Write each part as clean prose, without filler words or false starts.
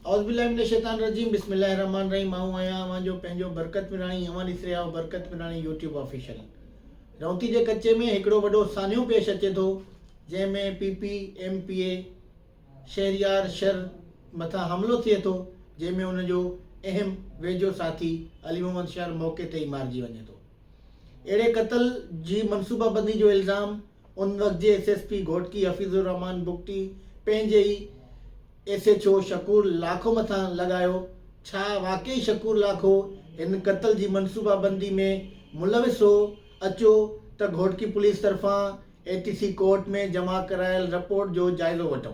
औज़ुबिल्लाहिमिनश्शैतानिर्रजीम बिस्मिल्लाहिर्रहमानिर्रहीम। मां आहियां अवांजो पंहिंजो बरकत मिराणी। अवां ॾिसी रहिया आहियो बरकत मिराणी यूट्यूब ऑफिशियल। रौती जे कचे में हिकिड़ो वॾो सान्यो पेश अचे थो, जंहिंमें PPMPA शहरियार शर मथां हमिलो थिए थो, जंहिंमें उनजो अहम वेझो साथी अली मोहम्मद शर मौक़े ते ई मारिजी वञे थो। अहिड़े क़त्ल जी मनसूबाबंदी जो इल्ज़ाम उन वक़्त जे SSP घोटकी हफ़ीज़ुर रहमान बुगटी पंहिंजे ई SHO शकूर लाखो मथां लॻायो। छा वाकई शकूर लाखो हिन क़त्ल जी मनसूबाबंदी में मुलविस हो? अचो त घोटकी पुलिस तरफ़ां ATC कोर्ट में जमा करायल रिपोर्ट जो जाइज़ो वठूं।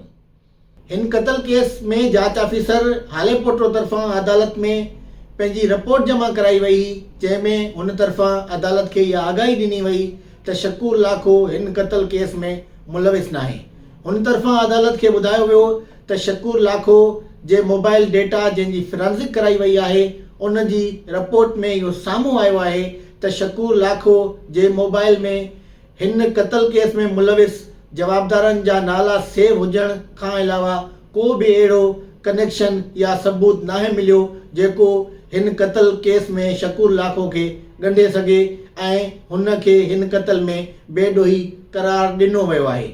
हिन क़त्ल केस में जांच ऑफिसर हाले पोटो तरफ़ां अदालत में पंहिंजी रिपोर्ट जमा कराई वई, जंहिंमें हुन तरफ़ां अदालत खे इहा आगाही ॾिनी वई त शकूर लाखो हिन क़त्ल केस में मुलविस नाहे। हुन तरफ़ां अदालत खे ॿुधायो वियो त शकूर लाखो जे मोबाइल डेटा जंहिंजी फोरेंसिक कराई वई आहे, उन जी रिपोर्ट में इहो साम्हूं आयो आहे त शकूर लाखो जे मोबाइल में हिन क़त्ल केस में मुलविस जवाबदारनि जा नाला सेव हुजण खां अलावा को बि अहिड़ो कनेक्शन या सबूत नाहे मिलियो जेको हिन क़त्ल केस में शकूर लाखो खे ॻंढे सघे ऐं हुन खे हिन क़त्ल में बेॾोही करार ॾिनो वियो आहे।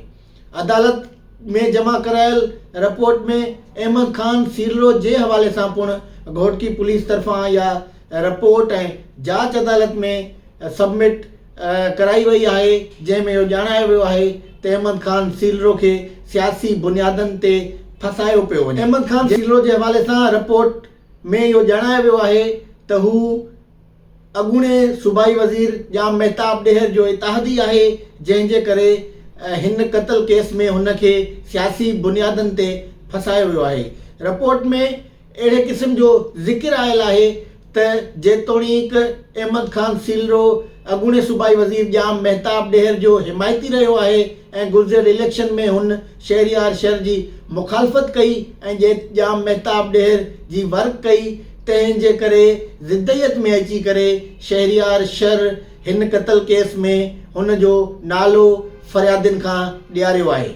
अदालत में जमा करायल रिपोर्ट में अहमद खान सीलरो जे हवाले सां पिणु घोटकी पुलिस तरफ़ां इहा रिपोर्ट ऐं जांच अदालत में सबमिट कराई वई आहे, जंहिंमें इहो ॼाणायो वियो आहे त अहमद खान सीलरो खे सियासी बुनियादनि ते फसायो पियो वञे। अहमद खान सीलरो जे हवाले सां रिपोर्ट में इहो ॼाणायो वियो आहे त हू अॻूणे सूबाई वज़ीर जाम महताब ॾेहर जो इत्तेहादी आहे, जंहिंजे करे हिन क़त्ल केस में हुनखे सियासी बुनियादनि ते फसायो वियो आहे। रिपोर्ट में अहिड़े क़िस्म जो ज़िक्र आयल आहे त जेतोणीक अहमद खान सीलरो अॻूणे सूबाई वज़ीर जाम महताब ॾेहर जो हिमायती रहियो आहे ऐं गुज़िरियल इलेक्शन में हुन शहरियार शर जी मुखालफ़त कई ऐं जाम महताब ॾेहर जी वर्क कई, तंहिंजे करे ज़िद्दयत में अची करे शहरियार शर हिन क़त्ल केस में हुनजो नालो फरियादिन खां ॾियारियो आहे।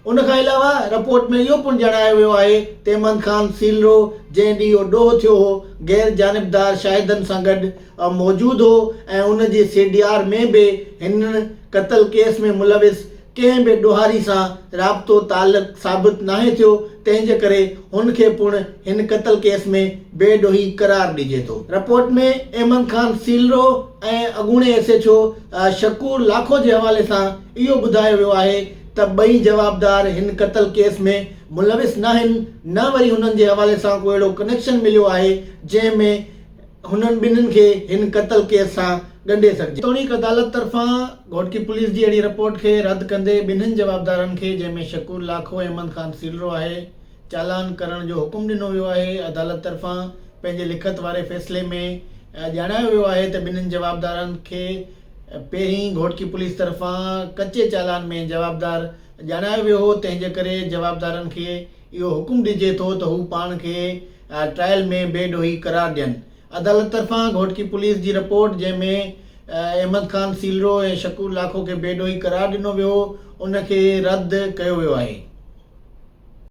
उन खां अलावा रिपोर्ट में इहो पिणु ॼाणायो वियो आहे त अहमद खान सीलरो जंहिं ॾींहुं ॾोह थियो हो गैर जानिबदार शाहिदनि सां गॾु मौजूदु हो ऐं उन जे CDR में बि हिन क़त्ल केस में मुलविस कंहिं बि ॾोहारी सां राब्तो तालुक़ साबित नाहे थियो, तंहिंजे करे हुनखे पिणु हिन क़त्ल केस में बेॾोही करार ॾिजे थो। रिपोर्ट में अहमद खान सीलरो ऐं अॻूणे SHO शकूर लाखो जे हवाले सां इहो ॿुधायो वियो आहे त ॿई जवाबदार हिन क़त्ल केस में मुलविस नाहिनि, न वरी हुननि जे हवाले सां को अहिड़ो कनेक्शन मिलियो आहे जंहिंमें हुननि ॿिन्हिनि खे हिन क़त्ल केस सां ॻंढे सघिजे। तोणीक अदालत तरफ़ां घोटकी पुलिस जी अहिड़ी रिपोर्ट खे रद्द कंदे ॿिन्हिनि जवाबदारनि खे, जंहिंमें शकूर लाखो ऐं अहमद खान सीलरो आहे, चालान करण जो हुकुम ॾिनो वियो आहे। अदालत तरफ़ां पंहिंजे लिखत वारे फ़ैसिले में ॼाणायो वियो आहे त ॿिन्हिनि जवाबदारनि खे पहिरीं घोटकी पुलिस तरफ़ां कचे चालान में जवाबदार ॼाणायो वियो हो, तंहिंजे करे जवाबदारनि खे इहो हुकुम ॾिजे थो त हू पाण खे ट्रायल में बेॾोही करार ॾियनि। अदालत तरफ़ां घोटकी पुलिस जी रिपोर्ट जंहिंमें अहमद खान सीलरो ऐं शकूर लाखो खे बेॾोही करार ॾिनो वियो, उनखे रद्द कयो वियो आहे।